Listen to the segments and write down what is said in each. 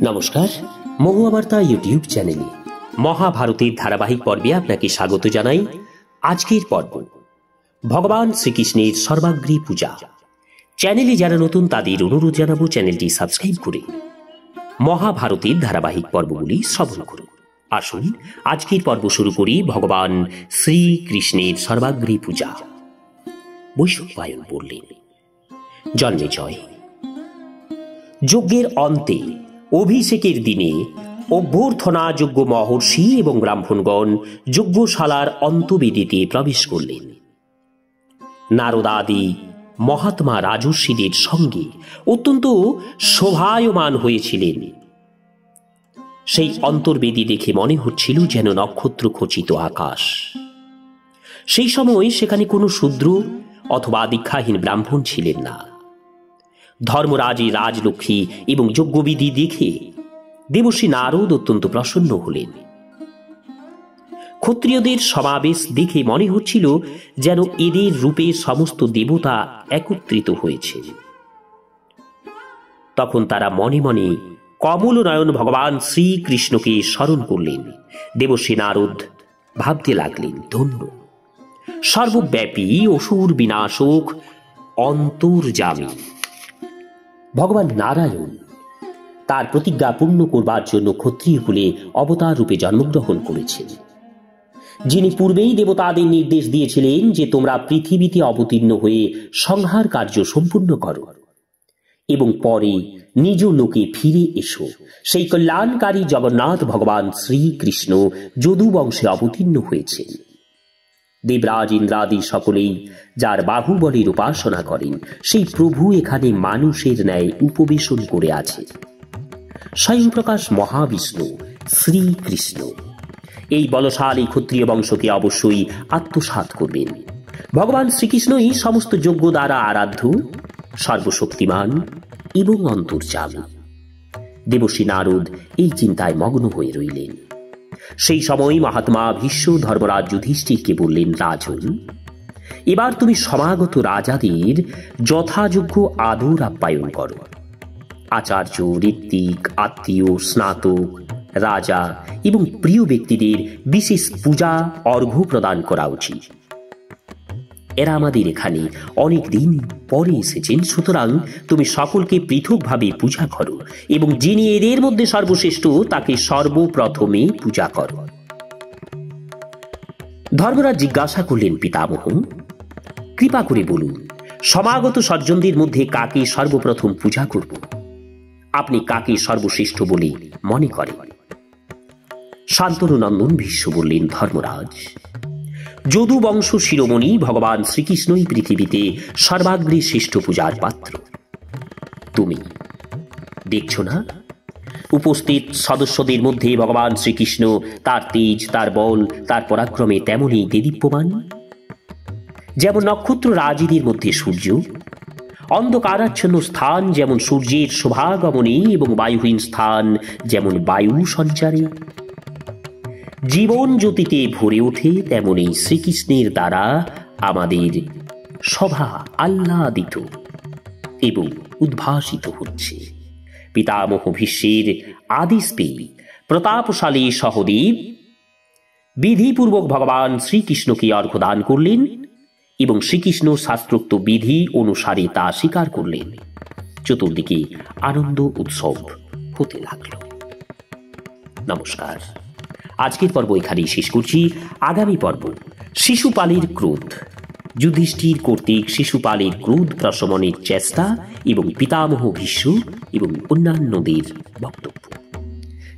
নমস্কার, মহুয়া বার্তা ইউটিউব চ্যানেলে মহাভারতের ধারাবাহিক পর্বে আপনাকে স্বাগত জানাই। আজকের পর্ব ভগবান শ্রীকৃষ্ণের সর্বাগ্রী পূজা। চ্যানেলে যারা নতুন তাদের অনুরোধ জানাবো চ্যানেলটি সাবস্ক্রাইব করে মহাভারতের ধারাবাহিক পর্বগুলি শ্রবণ করুন। আসুন আজকের পর্ব শুরু করি ভগবান শ্রীকৃষ্ণের সর্বাগ্রী পূজা। বৈশম্পায়ন বললেন, জন্মেজয়, যজ্ঞের অন্তে অভিষেকের দিনে অভ্যর্থনা যোগ্য মহর্ষি এবং ব্রাহ্মণগণ যজ্ঞশালার অন্তবেদিতে প্রবেশ করলেন। নারদাদি মহাত্মা রাজর্ষিদের সঙ্গে অত্যন্ত শোভায়মান হয়েছিলেন। সেই অন্তর্বেদী দেখে মনে হচ্ছিল যেন নক্ষত্র খচিত আকাশ। সেই সময় সেখানে কোনো শূদ্র অথবা দীক্ষাহীন ব্রাহ্মণ ছিলেন না। ধর্মরাজের রাজলক্ষ্মী এবং যজ্ঞবিধি দেখে দেবর্ষি নারদ অত্যন্ত প্রসন্ন হলেন। ক্ষত্রিয়দের সমাবেশ দেখে মনে হচ্ছিল যেন এদের রূপে সমস্ত দেবতা একত্রিত হয়েছে। তখন তারা মনে মনে কমলনয়ন ভগবান শ্রীকৃষ্ণকে স্মরণ করলেন। দেবর্ষি নারদ ভাবতে লাগলেন, ধন্য সর্বব্যাপী অসুর বিনাশক অন্তর্যামী ভগবান নারায়ণ তার প্রতিজ্ঞা পূর্ণ করবার জন্য ক্ষত্রিয় কুলে অবতার রূপে জন্মগ্রহণ করেছেন। যিনি পূর্বেই দেবতাদের নির্দেশ দিয়েছিলেন যে তোমরা পৃথিবীতে অবতীর্ণ হয়ে সংহার কার্য সম্পূর্ণ করো এবং পরে নিজ লোকে ফিরে এসো, সেই কল্যাণকারী জগন্নাথ ভগবান শ্রীকৃষ্ণ যদু বংশে অবতীর্ণ হয়েছেন। দেবরাজ ইন্দ্রাদি সকলেই যার বাহুবলের উপাসনা করেন, সেই প্রভু এখানে মানুষের ন্যায় উপবেশন করে আছে। স্বয়ংপ্রকাশ মহাবিষ্ণু শ্রীকৃষ্ণ এই বলশালী ক্ষত্রিয় বংশকে অবশ্যই আত্মসাৎ করবেন। ভগবান শ্রীকৃষ্ণই সমস্ত যজ্ঞ দ্বারা আরাধ্য, সর্বশক্তিমান এবং অন্তর্যামী। দেবর্ষি নারদ এই চিন্তায় মগ্ন হয়ে রইলেন। সেই সময় মহাত্মা ভীষ্ম ধর্মরাজ যুধিষ্ঠিরকে বললেন, রাজন, এবার তুমি সমাগত রাজাদের যথাযোগ্য আদর আপ্যায়ন করো। আচার্য, ঋত্বিক, আত্মীয়, স্নাতক, রাজা এবং প্রিয় ব্যক্তিদের বিশেষ পূজা অর্ঘ্য প্রদান করা উচিত। এরা আমাদের এখানে অনেক দিন পরে এসেছেন, সুতরাং তুমি সকলকে পৃথকভাবে পূজা করো এবং যিনি এদের মধ্যে সর্বশ্রেষ্ঠ তাকে সর্বপ্রথমে পূজা করো। ধর্মরাজ জিজ্ঞাসা করলেন, পিতামহ, কৃপা করে বলুন, সমাগত সজ্জনদের মধ্যে কাকে সর্বপ্রথম পূজা করব? আপনি কাকে সর্বশ্রেষ্ঠ বলে মনে করেন? শান্তনু নন্দন ভীষ্ম বললেন, ধর্মরাজ, যদু বংশ শিরোমণি ভগবান শ্রীকৃষ্ণই পৃথিবীতে সর্বাগ্রে শ্রেষ্ঠ পূজার পাত্র। তুমি দেখছ না, উপস্থিত সদস্যদের মধ্যে ভগবান শ্রীকৃষ্ণ তার তেজ, তার বল, তার পরাক্রমে তেমনই দেদীপ্যমান। যেমন নক্ষত্র রাজিদের মধ্যে সূর্য, অন্ধকারাচ্ছন্ন স্থান যেমন সূর্যের শোভাগমনে এবং বায়ুহীন স্থান যেমন বায়ু সঞ্চারে জীবন জ্যোতিতে ভরে ওঠে, তেমনি শ্রীকৃষ্ণের দ্বারা আমাদের সভা আহ্লাদিত এবং উদ্ভাসিত হচ্ছে। পিতামহ ভীষ্মের আদেশ পেয়ে প্রতাপশালী সহদেব বিধিপূর্বক ভগবান শ্রীকৃষ্ণকে অর্ঘ্য দান করলেন এবং শ্রীকৃষ্ণ শাস্ত্রোক্ত বিধি অনুসারে তা স্বীকার করলেন। চতুর্দিকে আনন্দ উৎসব হতে লাগল। নমস্কার, আজকের পর্ব এখানেই শেষ করছি। আগামী পর্ব শিশুপালের ক্রোধ, যুধিষ্ঠির কর্তৃক শিশুপালের ক্রোধ প্রশমনের চেষ্টা এবং পিতামহ ভীষ্ম এবং অন্যান্যদের বক্তব্য।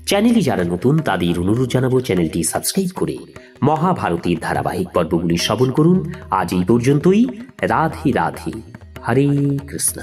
চ্যানেলে যারা নতুন তাদের অনুরোধ জানাবো চ্যানেলটি সাবস্ক্রাইব করে মহাভারতের ধারাবাহিক পর্বগুলি শ্রবণ করুন। আজ এই পর্যন্তই। রাধে রাধে, হরে কৃষ্ণ।